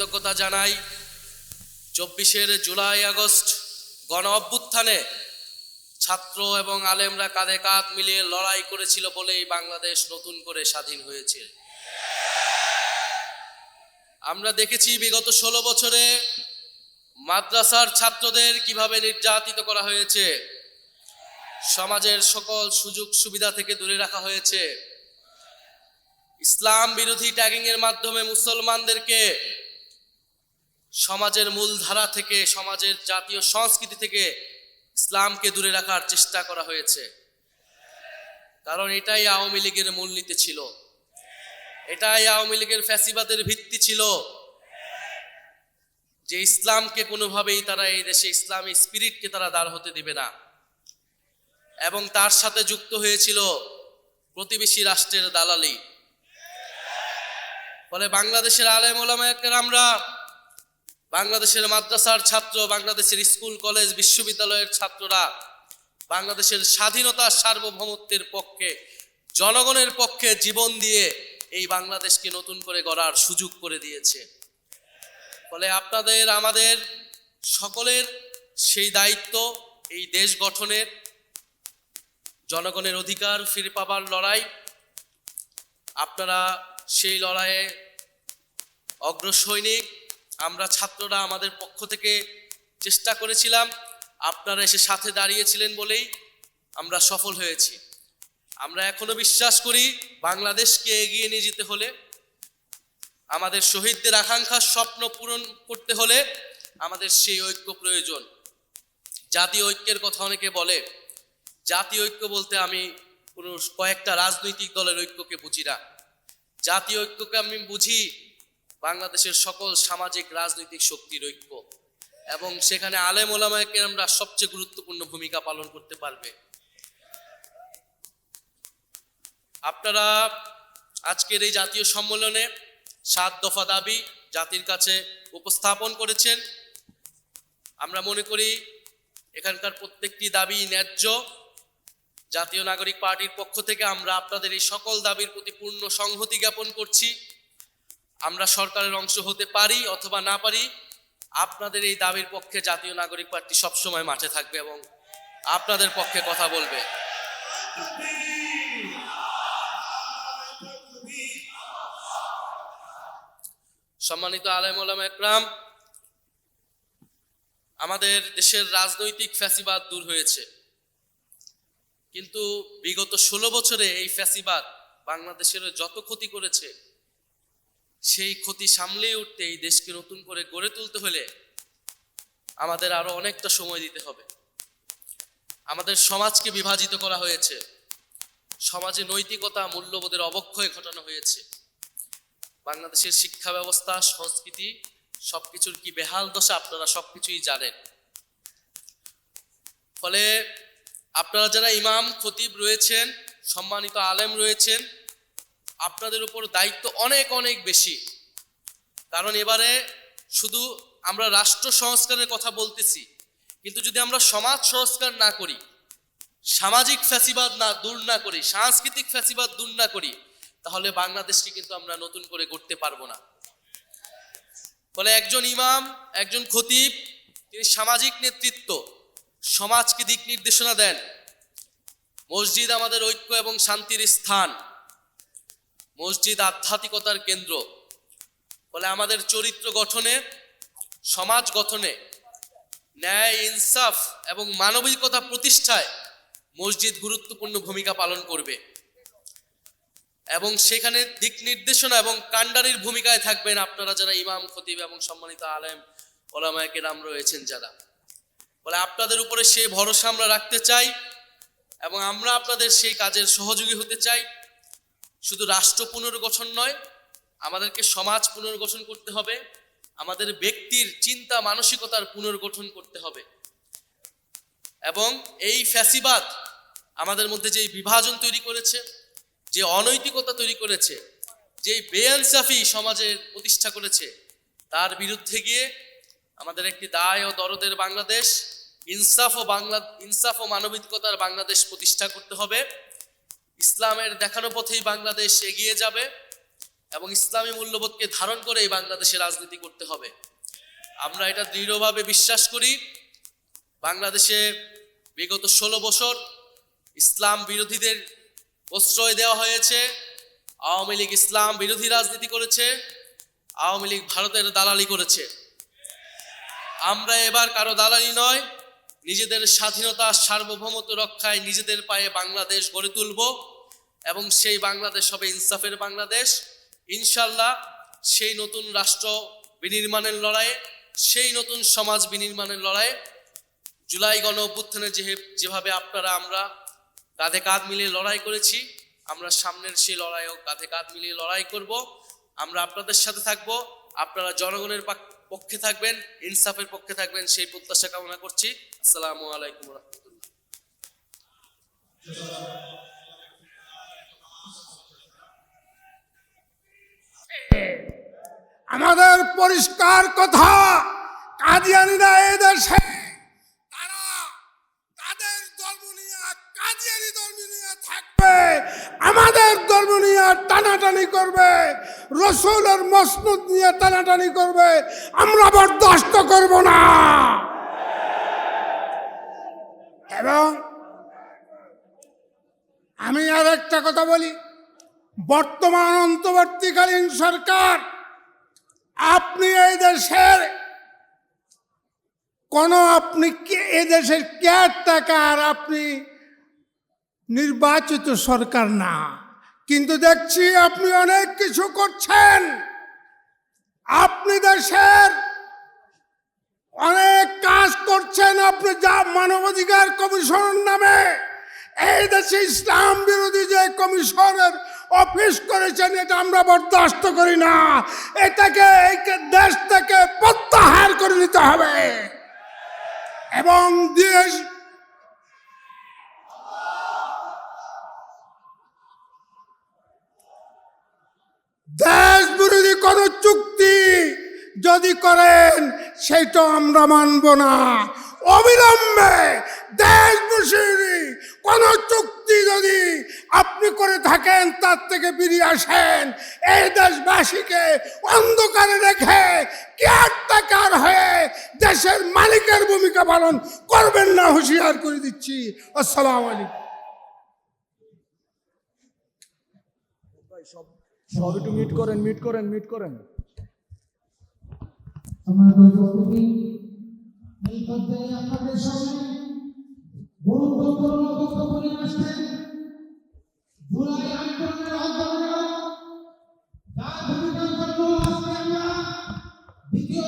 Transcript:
কৃতজ্ঞতা জানাই 24 July August গণ অভ্যুত্থানে ছাত্র এবং আলেমরা কাঁধে কাঁধ মিলিয়ে লড়াই করেছিল বলেই বাংলাদেশ নতুন করে স্বাধীন হয়েছে। আমরা দেখেছি বিগত 16 বছরে মাদ্রাসার ছাত্রদের কিভাবে নির্যাতিত করা হয়েছে, সমাজের সকল সুযোগ সুবিধা থেকে দূরে রাখা হয়েছে, ইসলাম বিরোধী ট্যাগিং এর মাধ্যমে মুসলমানদেরকে সমাজের মূলধারা থেকে, সমাজের জাতীয় সংস্কৃতি থেকে ইসলামকে দূরে রাখার চেষ্টা করা হয়েছে। কারণ এটাই আওয়ামী লীগের মূলনীতি ছিল, এটাই আওয়ামী লীগের ফ্যাসিবাদের ভিত্তি ছিল যে ইসলামকে কোনোভাবেই তারা এই দেশে ইসলামী স্পিরিটকে তারা দাঁড় হতে দিবে না। এবং তার সাথে যুক্ত হয়েছিল প্রতিবেশী রাষ্ট্রের দালালি। ফলে বাংলাদেশের আলেম ওলামা কেরামরা, বাংলাদেশের মাদ্রাসার ছাত্র, বাংলাদেশের স্কুল কলেজ বিশ্ববিদ্যালয়ের ছাত্ররা বাংলাদেশের স্বাধীনতা সার্বভৌমত্বের পক্ষে, জনগণের পক্ষে জীবন দিয়ে এই বাংলাদেশকে নতুন করে গড়ার সুযোগ করে দিয়েছে। ফলে আপনাদের, আমাদের সকলের সেই দায়িত্ব, এই দেশ গঠনের, জনগণের অধিকার ফিরে পাবার লড়াই। আপনারা সেই লড়াইয়ে অগ্রসৈনিক। আমরা ছাত্ররা আমাদের পক্ষ থেকে চেষ্টা করেছিলাম, আপনারা এসে সাথে দাঁড়িয়েছিলেন বলেই আমরা সফল হয়েছি। আমরা এখনো বিশ্বাস করি বাংলাদেশকে এগিয়ে নিয়ে যেতে হলে, আমাদের শহীদদের আকাঙ্ক্ষার স্বপ্ন পূরণ করতে হলে আমাদের সেই ঐক্য প্রয়োজন। জাতীয় ঐক্যের কথা অনেকে বলে, জাতীয় ঐক্য বলতে আমি কোনো কয়েকটা রাজনৈতিক দলের ঐক্যকে বুঝি না। জাতীয় ঐক্যকে আমি বুঝি বাংলাদেশের সকল সামাজিক রাজনৈতিক শক্তির ঐক্য, এবং সেখানে আলেম ওলামায়ে কেরামরা সবচেয়ে গুরুত্বপূর্ণ ভূমিকা পালন করতে পারবে। আপনারা আজকের এই জাতীয় সম্মেলনে 7 দফা দাবি জাতির কাছে উপস্থাপন করেছেন। আমরা মনে করি এখানকার প্রত্যেকটি দাবি ন্যায্য। জাতীয় নাগরিক পার্টির পক্ষ থেকে আমরা আপনাদের এই সকল দাবির প্রতি পূর্ণ সংহতি জ্ঞাপন করছি। আমরা সরকারের অংশ হতে পারি অথবা না পারি, আপনাদের এই দাবির পক্ষে জাতীয় নাগরিক পার্টি সবসময় মাঠে থাকবে এবং আপনাদের পক্ষে কথা বলবে। সম্মানিত আলেম ওলামা একরাম, আমাদের দেশের রাজনৈতিক ফ্যাসিবাদ দূর হয়েছে, কিন্তু বিগত 16 বছরে এই ফ্যাসিবাদ বাংলাদেশের যত ক্ষতি করেছে, সেই ক্ষতি সামলে উঠতে এই দেশকে নতুন করে গড়ে তুলতে হলে আমাদের আরো অনেকটা সময় দিতে হবে। আমাদের সমাজকে বিভাজিত করা হয়েছে, সমাজে নৈতিকতা মূল্যবোধের অবক্ষয় ঘটানো হয়েছে, বাংলাদেশের শিক্ষা ব্যবস্থা, সংস্কৃতি সবকিছুর কি বেহাল দশা আপনারা সবকিছুই জানেন। ফলে আপনারা যারা ইমাম খতিব রয়েছেন, সম্মানিত আলেম রয়েছেন, আপনাদের উপর দায়িত্ব অনেক অনেক বেশি। কারণ এবারে শুধু আমরা রাষ্ট্র সংস্কারের কথা বলতেছি, কিন্তু যদি আমরা সমাজ সংস্কার না করি, সামাজিক ফ্যাসিবাদ দূর না করি, সাংস্কৃতিক ফ্যাসিবাদ দূর না করি, তাহলে বাংলাদেশকে কিন্তু আমরা নতুন করে গড়তে পারবো না। ফলে একজন ইমাম, একজন খতিব, তিনি সামাজিক নেতৃত্ব, সমাজকে দিক নির্দেশনা দেন। মসজিদ আমাদের ঐক্য এবং শান্তির স্থান, মসজিদ আধ্যাত্মিকতার কেন্দ্র। ফলে আমাদের চরিত্র গঠনে, সমাজ গঠনে, ন্যায়, ইনসাফ এবং মানবিকতা প্রতিষ্ঠায় মসজিদ গুরুত্বপূর্ণ ভূমিকা পালন করবে, এবং সেখানে দিক নির্দেশনা এবং কান্ডারির ভূমিকায় থাকবেন আপনারা যারা ইমাম খতিব এবং সম্মানিত আলেম ওলামায়ে কেরাম রয়েছেন যারা। ফলে আপনাদের উপরে সেই ভরসা আমরা রাখতে চাই এবং আমরা আপনাদের সেই কাজের সহযোগী হতে চাই। শুধু রাষ্ট্র পুনর্গঠন নয়, আমাদেরকে সমাজ পুনর্গঠন করতে হবে, আমাদের ব্যক্তির চিন্তা মানসিকতার পুনর্গঠন করতে হবে। এবং এই ফ্যাসিবাদ আমাদের মধ্যে যে বিভাজন তৈরি করেছে, যে অনৈতিকতা তৈরি করেছে, যে বেইনসাফি সমাজে প্রতিষ্ঠা করেছে, তার বিরুদ্ধে গিয়ে আমাদের একটি দায় ও দরদের বাংলাদেশ, ইনসাফ ও মানবিকতার বাংলাদেশ প্রতিষ্ঠা করতে হবে। ইসলামের দেখানো পথেই বাংলাদেশ এগিয়ে যাবে এবং ইসলামী মূল্যবোধকে ধারণ করে এই বাংলাদেশে রাজনীতি করতে হবে। আমরা এটা দৃঢ়ভাবে বিশ্বাস করি। বাংলাদেশে বিগত 16 বছর ইসলাম বিরোধীদের প্রশ্রয় দেওয়া হয়েছে। আওয়ামী লীগ ইসলাম বিরোধী রাজনীতি করেছে, আওয়ামী লীগ ভারতের দালালি করেছে। আমরা এবার কারো দালালি নয়, নিজেদের স্বাধীনতা সার্বভৌমত্ব রক্ষায় নিজেদের পায়ে বাংলাদেশ গড়ে তুলব এবং সেই বাংলাদেশ হবে ইনসাফের বাংলাদেশ। ইনশাল্লাহ সেই নতুন রাষ্ট্র বিনির্মাণের লড়াইয়ে, সেই নতুন সমাজ বিনির্মাণের লড়াইয়ে জুলাই গণ অভ্যুত্থানে যেভাবে আপনারা আমরা কাঁধে কাঁধ মিলিয়ে লড়াই করেছি, আমরা সামনের সেই লড়াইও কাঁধে কাঁধ মিলিয়ে লড়াই করব। আমরা আপনাদের সাথে থাকব, আপনারা জনগণের পক্ষে থাকবেন, ইনসাফের পক্ষে থাকবেন, সেই প্রত্যাশা কামনা করছি। আসসালামু আলাইকুম রহমতুল্লাহ। আমাদের পরিষ্কার কথা, কাদিয়ানীরা এই দেশে তারা তাদের ধর্ম নিয়ে, কাদিয়ানী ধর্ম নিয়ে থাকবে, আমাদের ধর্ম নিয়ে টানাটানি করবে, রসুলের মসনদ নিয়ে টানাটানি করবে, আমরা বরদাস্ত করব না। এবং আমি আর একটা কথা বলি, বর্তমান অন্তর্বর্তীকালীন সরকার, আপনি এই দেশের আপনি এই দেশের কেয়ারটেকার, আপনি নির্বাচিত সরকার না, কিন্তু দেখছি আপনি অনেক কিছু করছেন। আপনি দেশের অনেক কাজ করছেন। আপনি যা মানবাধিকার কমিশনের নামে এই দেশে ইসলাম বিরোধী যে কমিশনের অফিস করেছেন, এটা আমরা বরদাস্ত করি না। এটাকে এই দেশ থেকে প্রত্যাহার করে নিতে হবে এবং দেশ বিরোধী কোন চুক্তি যদি করেন সেটা আমরা মানব না। অবিলম্বে দেশ বিরোধী কোন চুক্তি যদি আপনি করে থাকেন তার থেকে বেরিয়ে আসেন। এই দেশবাসীকে অন্ধকারে রেখে কেয়ারটেকার হয়ে দেশের মালিকের ভূমিকা পালন করবেন না, হুঁশিয়ার করে দিচ্ছি। আসসালামু আলাইকুম। সব একটু মিট করেন। আমাদের উপস্থিতি এই পর্যায়ে আপনাদের সামনে গুরুত্বপূর্ণ বক্তব্য নিয়ে আসছেন জুলাই আন্দোলনের অন্তর্গত যার ভূমিকার জন্য আজকে আমরা দ্বিতীয়